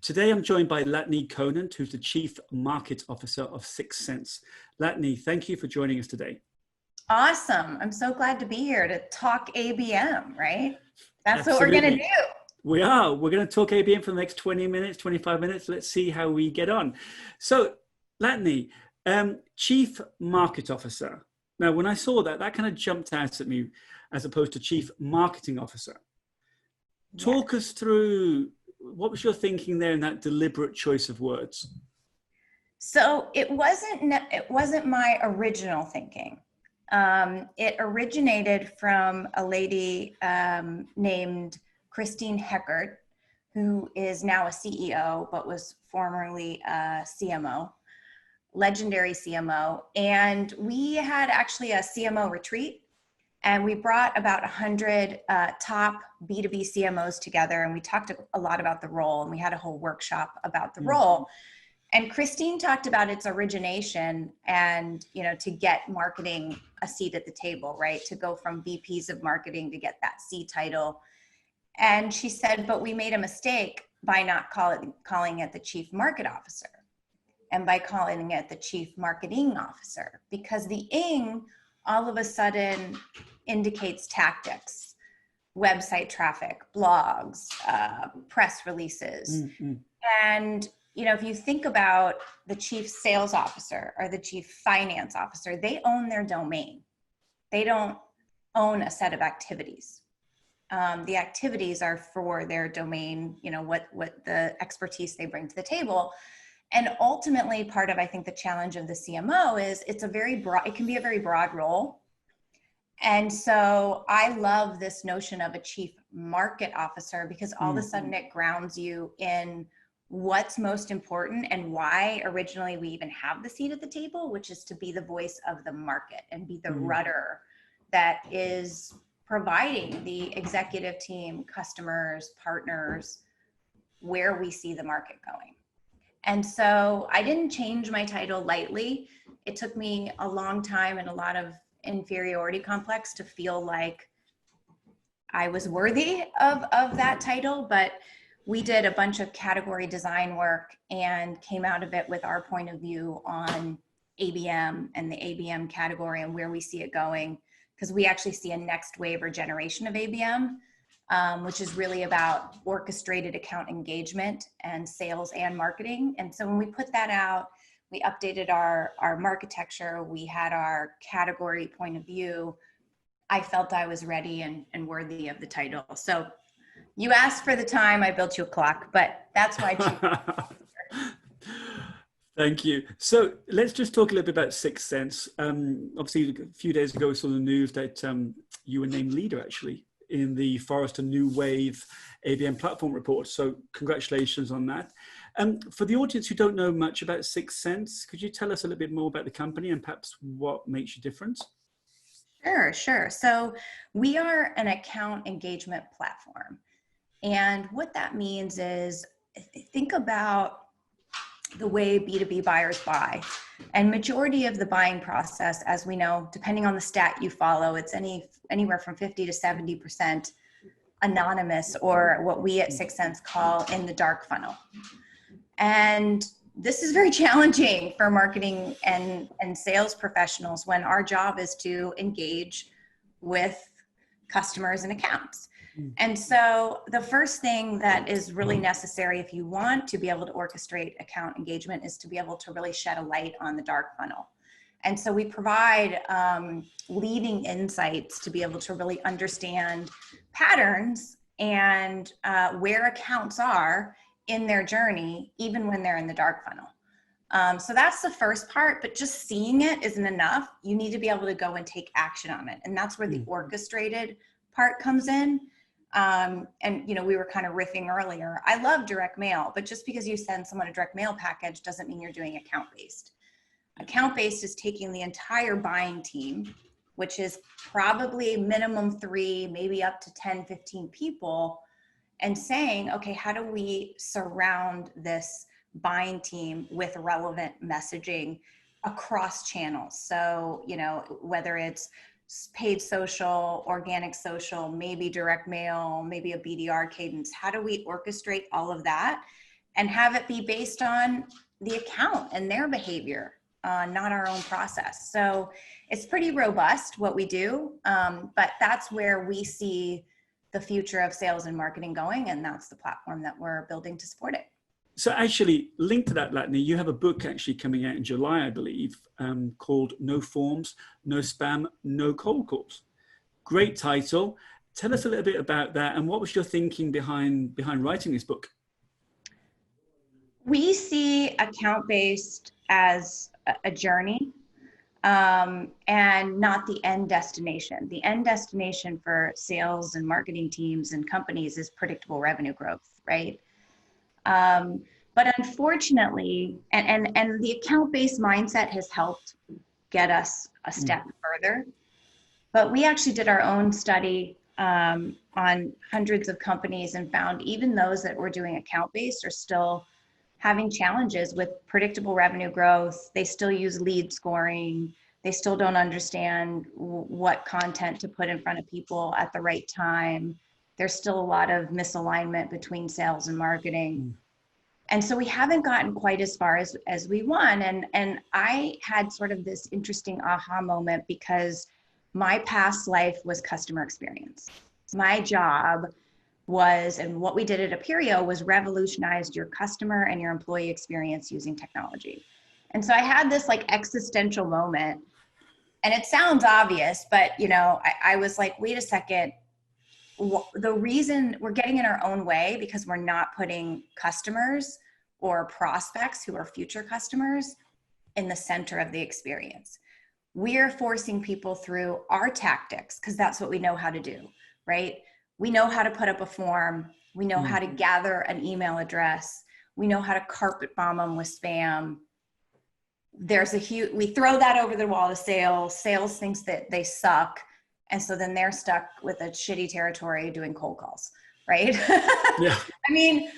Today, I'm joined by Latané Conant, who's the Chief Market Officer of 6sense. Latané, thank you for joining us today. Awesome. I'm so glad to be here to talk ABM, right? That's Absolutely. what we're going to do. We are. We're going to talk ABM for the next 20 minutes, 25 minutes. Let's see how we get on. So, Latané, Chief Market Officer. Now, when I saw that, that kind of jumped out at me as opposed to Chief Marketing Officer. Talk us through, what was your thinking there in that deliberate choice of words? So it wasn't my original thinking. It originated from a lady named Christine Heckert, who is now a CEO, but was formerly a CMO, legendary CMO. And we had actually a CMO retreat, and we brought about 100 top B2B CMOs together, and we talked a lot about the role, and we had a whole workshop about the role. And Christine talked about its origination and, to get marketing a seat at the table, right? To go from VPs of marketing to get that C title. And she said, but we made a mistake by not calling it the Chief Market Officer and by calling it the Chief Marketing Officer, because the ing all of a sudden indicates tactics, website traffic, blogs, press releases. And, if you think about the chief sales officer or the chief finance officer, they own their domain. They don't own a set of activities. The activities are for their domain, what the expertise they bring to the table. And ultimately, part of, I think, the challenge of the CMO is it can be a very broad role. And so I love this notion of a chief market officer, because all of a sudden it grounds you in what's most important and why originally we even have the seat at the table, which is to be the voice of the market and be the rudder that is providing the executive team, customers, partners, where we see the market going. And so I didn't change my title lightly. It took me a long time and a lot of inferiority complex to feel like I was worthy of that title, but we did a bunch of category design work and came out of it with our point of view on ABM and the ABM category and where we see it going, because we actually see a next wave or generation of ABM, which is really about orchestrated account engagement and sales and marketing. And so when we put that out, we updated our architecture, we had our category point of view. I felt I was ready and worthy of the title. So you asked for the time, I built you a clock, but that's why. Thank you. So let's just talk a little bit about 6sense. Obviously, a few days ago, we saw the news that you were named leader, actually, in the Forrester New Wave ABM platform report. So congratulations on that. For the audience who don't know much about 6sense, could you tell us a little bit more about the company and perhaps what makes you different? Sure. So we are an account engagement platform. And what that means is, think about the way B2B buyers buy. And majority of the buying process, as we know, depending on the stat you follow, it's anywhere from 50 to 70% anonymous, or what we at 6sense call in the dark funnel. And this is very challenging for marketing and sales professionals when our job is to engage with customers and accounts. And so the first thing that is really necessary if you want to be able to orchestrate account engagement is to be able to really shed a light on the dark funnel. And so we provide leading insights to be able to really understand patterns and where accounts are in their journey, even when they're in the dark funnel. So that's the first part, but just seeing it isn't enough. You need to be able to go and take action on it. And that's where the orchestrated part comes in. And we were kind of riffing earlier. I love direct mail, but just because you send someone a direct mail package doesn't mean you're doing account-based. Account-based is taking the entire buying team, which is probably minimum 3, maybe up to 10, 15 people, and saying, okay, how do we surround this buying team with relevant messaging across channels? So, whether it's paid social, organic social, maybe direct mail, maybe a BDR cadence? How do we orchestrate all of that and have it be based on the account and their behavior, not our own process? So it's pretty robust what we do, but that's where we see the future of sales and marketing going, and that's the platform that we're building to support it. So actually, linked to that, Latané, you have a book actually coming out in July, I believe, called No Forms, No Spam, No Cold Calls. Great title. Tell us a little bit about that, and what was your thinking behind writing this book? We see account-based as a journey, and not the end destination. The end destination for sales and marketing teams and companies is predictable revenue growth, right? But unfortunately, and the account-based mindset has helped get us a step further. But we actually did our own study on hundreds of companies and found even those that were doing account-based are still having challenges with predictable revenue growth. They still use lead scoring. They still don't understand what content to put in front of people at the right time. There's still a lot of misalignment between sales and marketing. And so we haven't gotten quite as far as we want. And I had sort of this interesting aha moment because my past life was customer experience. My job was, and what we did at Aperio was revolutionized your customer and your employee experience using technology. And so I had this like existential moment, and it sounds obvious, but you know, I was like, wait a second, the reason we're getting in our own way because we're not putting customers or prospects who are future customers in the center of the experience. We're forcing people through our tactics because that's what we know how to do, right? We know how to put up a form. We know how to gather an email address. We know how to carpet bomb them with spam. There's a huge, we throw that over the wall to sales. Sales thinks that they suck. And so then they're stuck with a shitty territory doing cold calls, right? Yeah. I mean,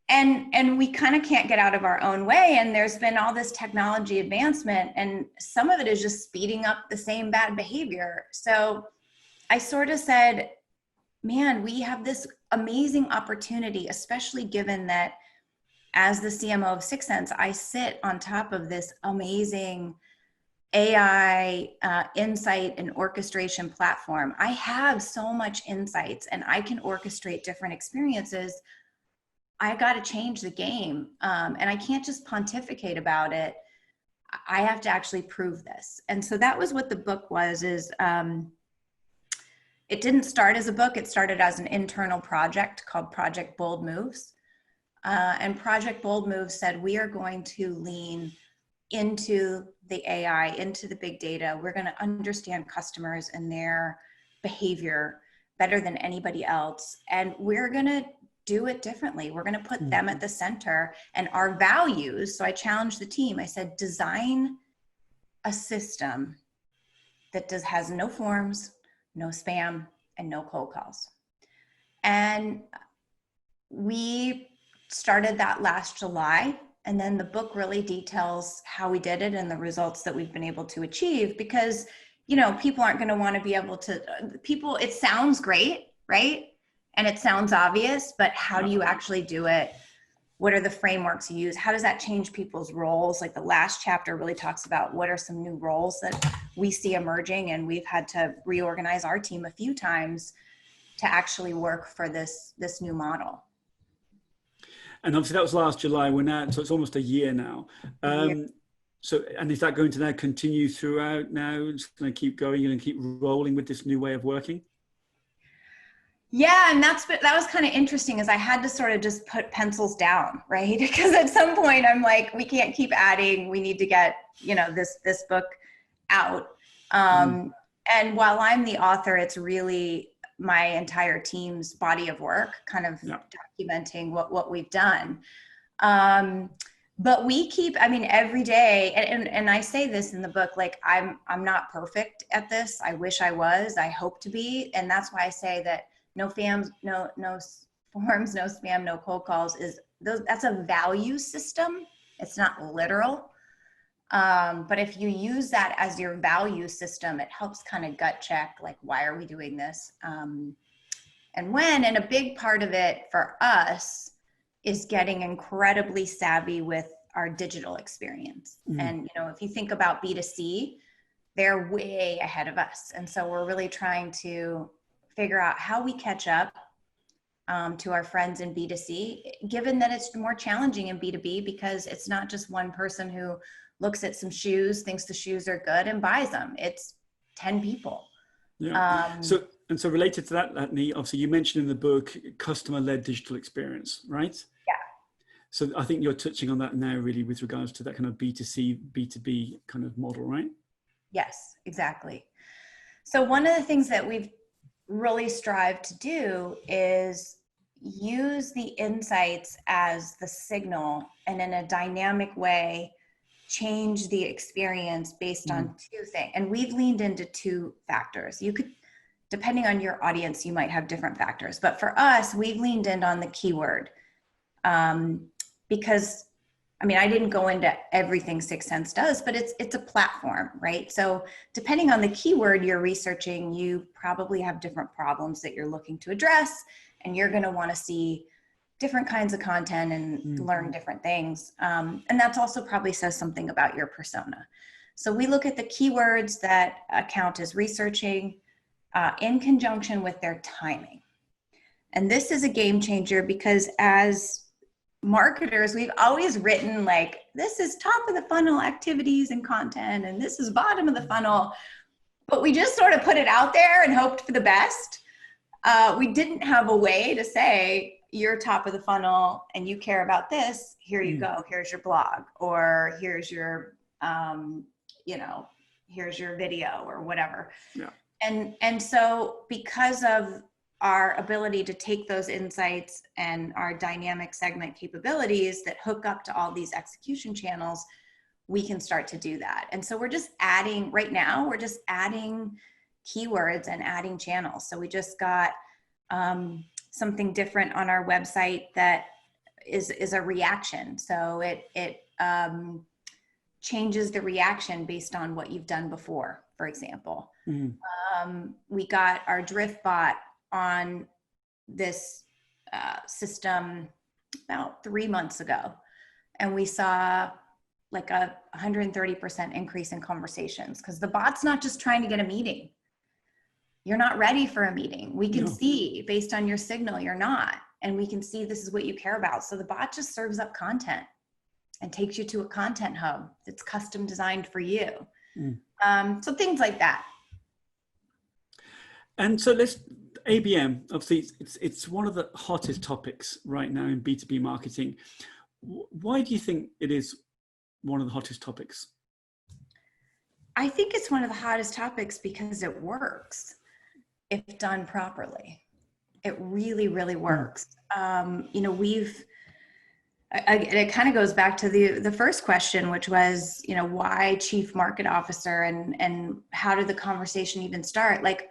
and we kind of can't get out of our own way. And there's been all this technology advancement, and some of it is just speeding up the same bad behavior. So I sort of said, man, we have this amazing opportunity, especially given that as the CMO of 6sense, I sit on top of this amazing AI insight and orchestration platform. I have so much insights and I can orchestrate different experiences. I got to change the game. And I can't just pontificate about it. I have to actually prove this. And so that was what the book was, it didn't start as a book. It started as an internal project called Project Bold Moves. And Project Bold Moves said, we are going to lean into the AI, into the big data. We're going to understand customers and their behavior better than anybody else. And we're going to do it differently. We're going to put them at the center and our values. So I challenged the team. I said, design a system that has no forms, no spam, and no cold calls. And we started that last July. And then the book really details how we did it and the results that we've been able to achieve, because, you know, people aren't going to want to be able to, it sounds great, right? And it sounds obvious, but how do you actually do it? What are the frameworks you use? How does that change people's roles? Like the last chapter really talks about what are some new roles that we see emerging, and we've had to reorganize our team a few times to actually work for this new model. And obviously that was last July. We're now, so it's almost a year now. So, and is that going to now continue throughout now? It's going to keep going and keep rolling with this new way of working? Yeah, and that was kind of interesting, is I had to sort of just put pencils down, right? Because at some point I'm like, we can't keep adding. We need to get, you know, this book out. And while I'm the author, it's really my entire team's body of work, kind of documenting what we've done. But we keep, I mean, every day, and I say this in the book, like I'm not perfect at this. I wish I was. I hope to be, and that's why I say that no forms, no forms, no spam, no cold calls that's a value system. It's not literal. But if you use that as your value system, it helps kind of gut check, like, why are we doing this? And when, and a big part of it for us is getting incredibly savvy with our digital experience. And, if you think about B2C, they're way ahead of us. And so we're really trying to figure out how we catch up to our friends in B2C, given that it's more challenging in B2B because it's not just one person who looks at some shoes, thinks the shoes are good and buys them. It's 10 people. Yeah. So related to that, Latané, obviously you mentioned in the book, customer-led digital experience, right? Yeah. So I think you're touching on that now really with regards to that kind of B2C, B2B kind of model, right? Yes, exactly. So one of the things that we've really strived to do is use the insights as the signal and in a dynamic way, change the experience based on two things. And we've leaned into two factors. You could, depending on your audience, you might have different factors, but for us, we've leaned in on the keyword because I didn't go into everything 6sense does, but it's a platform, right? So depending on the keyword you're researching, you probably have different problems that you're looking to address, and you're going to want to see different kinds of content and learn different things. And that's also probably says something about your persona. So we look at the keywords that account is researching in conjunction with their timing. And this is a game changer because as marketers, we've always written like, this is top of the funnel activities and content, and this is bottom of the funnel, but we just sort of put it out there and hoped for the best. We didn't have a way to say, you're top of the funnel and you care about this, here you go, here's your blog, or here's your, here's your video or whatever. Yeah. And so because of our ability to take those insights and our dynamic segment capabilities that hook up to all these execution channels, we can start to do that. And so we're just adding, right now, we're just adding keywords and adding channels. So we just got something different on our website that is a reaction. So it changes the reaction based on what you've done before, for example. We got our drift bot on this system about 3 months ago. And we saw like a 130% increase in conversations because the bot's not just trying to get a meeting. You're not ready for a meeting. We can see based on your signal, you're not. And we can see this is what you care about. So the bot just serves up content and takes you to a content hub that's custom designed for you. So things like that. And so ABM, obviously it's one of the hottest topics right now in B2B marketing. Why do you think it is one of the hottest topics? I think it's one of the hottest topics because it works if done properly. It really, really works. It kind of goes back to the first question, which was, why chief market officer and how did the conversation even start? Like,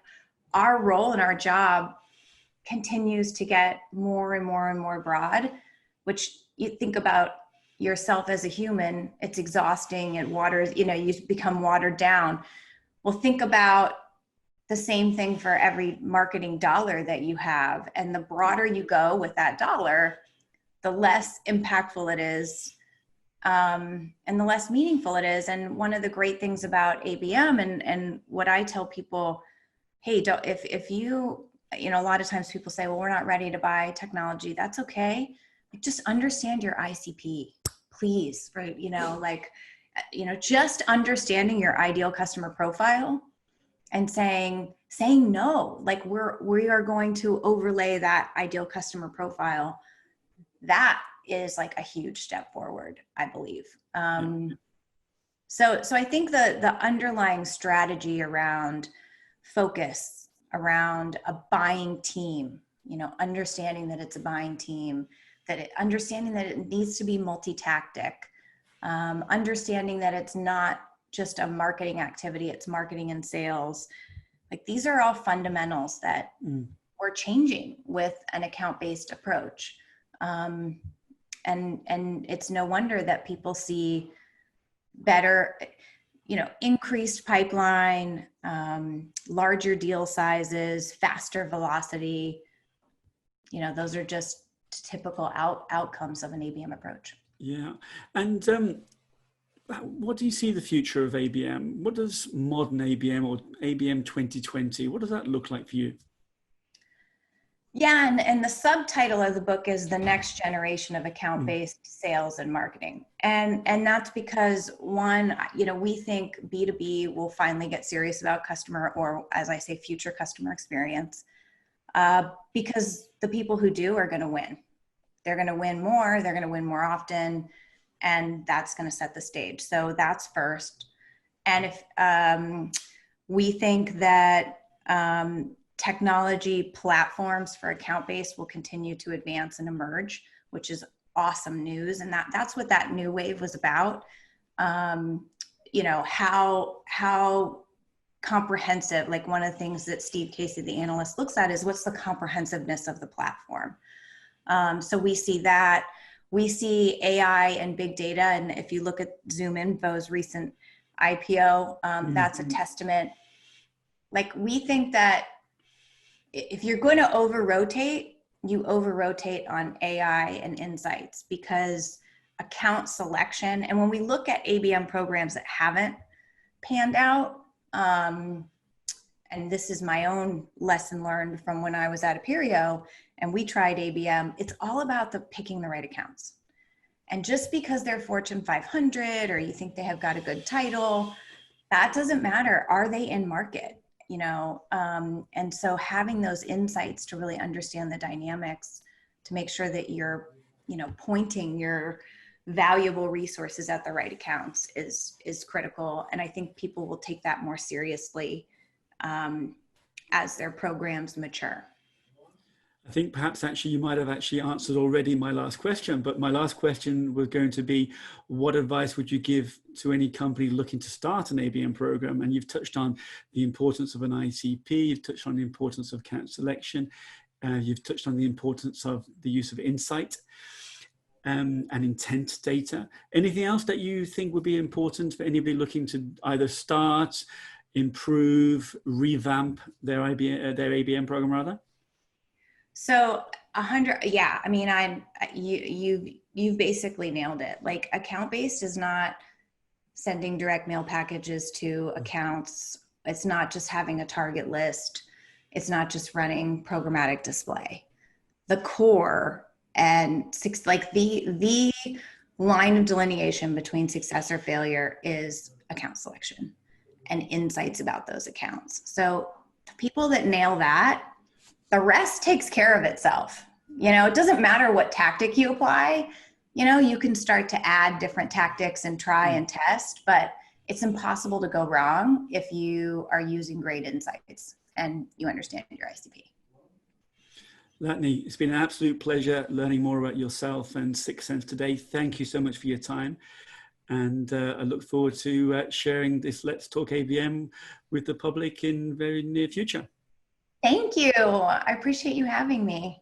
our role and our job continues to get more and more and more broad, which you think about yourself as a human, it's exhausting, it waters, you become watered down. Well, think about the same thing for every marketing dollar that you have. And the broader you go with that dollar, the less impactful it is, and the less meaningful it is. And one of the great things about ABM and what I tell people, hey, if you, a lot of times people say, well, we're not ready to buy technology. That's okay. Just understand your ICP, please. Just understanding your ideal customer profile and saying no, like we are going to overlay that ideal customer profile. That is like a huge step forward, I believe. So I think the underlying strategy around focus, around a buying team, understanding that it's a buying team, understanding that it needs to be multi-tactic, understanding that it's not just a marketing activity, it's marketing and sales. Like, these are all fundamentals that we're changing with an account-based approach. And it's no wonder that people see better, increased pipeline, larger deal sizes, faster velocity. Those are just typical outcomes of an ABM approach. Yeah. And what do you see the future of ABM? What does modern ABM or ABM 2020, what does that look like for you? Yeah, and the subtitle of the book is The Next Generation of Account-Based Sales and Marketing. And that's because, one, we think B2B will finally get serious about customer, or as I say, future customer experience, because the people who do are going to win. They're going to win more, they're going to win more often, and that's going to set the stage. So that's first. And if we think that technology platforms for account-based will continue to advance and emerge, which is awesome news. And that's what that new wave was about. How comprehensive, like one of the things that Steve Casey, the analyst, looks at is what's the comprehensiveness of the platform. So we see that. We see AI and big data. And if you look at ZoomInfo's recent IPO, that's a testament. Like, we think that if you're going to over-rotate, you over-rotate on AI and insights, because account selection, and when we look at ABM programs that haven't panned out, and this is my own lesson learned from when I was at Aperio and we tried ABM, it's all about picking the right accounts. And just because they're Fortune 500 or you think they have got a good title, that doesn't matter. Are they in market? And so having those insights to really understand the dynamics, to make sure that you're, pointing your valuable resources at the right accounts is critical. And I think people will take that more seriously as their programs mature. I think perhaps actually you might have actually answered already my last question, but my last question was going to be, what advice would you give to any company looking to start an ABM program? And you've touched on the importance of an ICP, you've touched on the importance of account selection, you've touched on the importance of the use of insight and intent data. Anything else that you think would be important for anybody looking to either start, improve, revamp their ABM program rather? So 100, yeah. I mean, you've basically nailed it. Like, account-based is not sending direct mail packages to accounts. It's not just having a target list. It's not just running programmatic display. The core and the line of delineation between success or failure is account selection and insights about those accounts. So the people that nail that, the rest takes care of itself. It doesn't matter what tactic you apply. You can start to add different tactics and try and test, but it's impossible to go wrong if you are using great insights and you understand your ICP. Latané, it's been an absolute pleasure learning more about yourself and 6sense today. Thank you so much for your time. And I look forward to sharing this Let's Talk ABM with the public in very near future. Thank you. I appreciate you having me.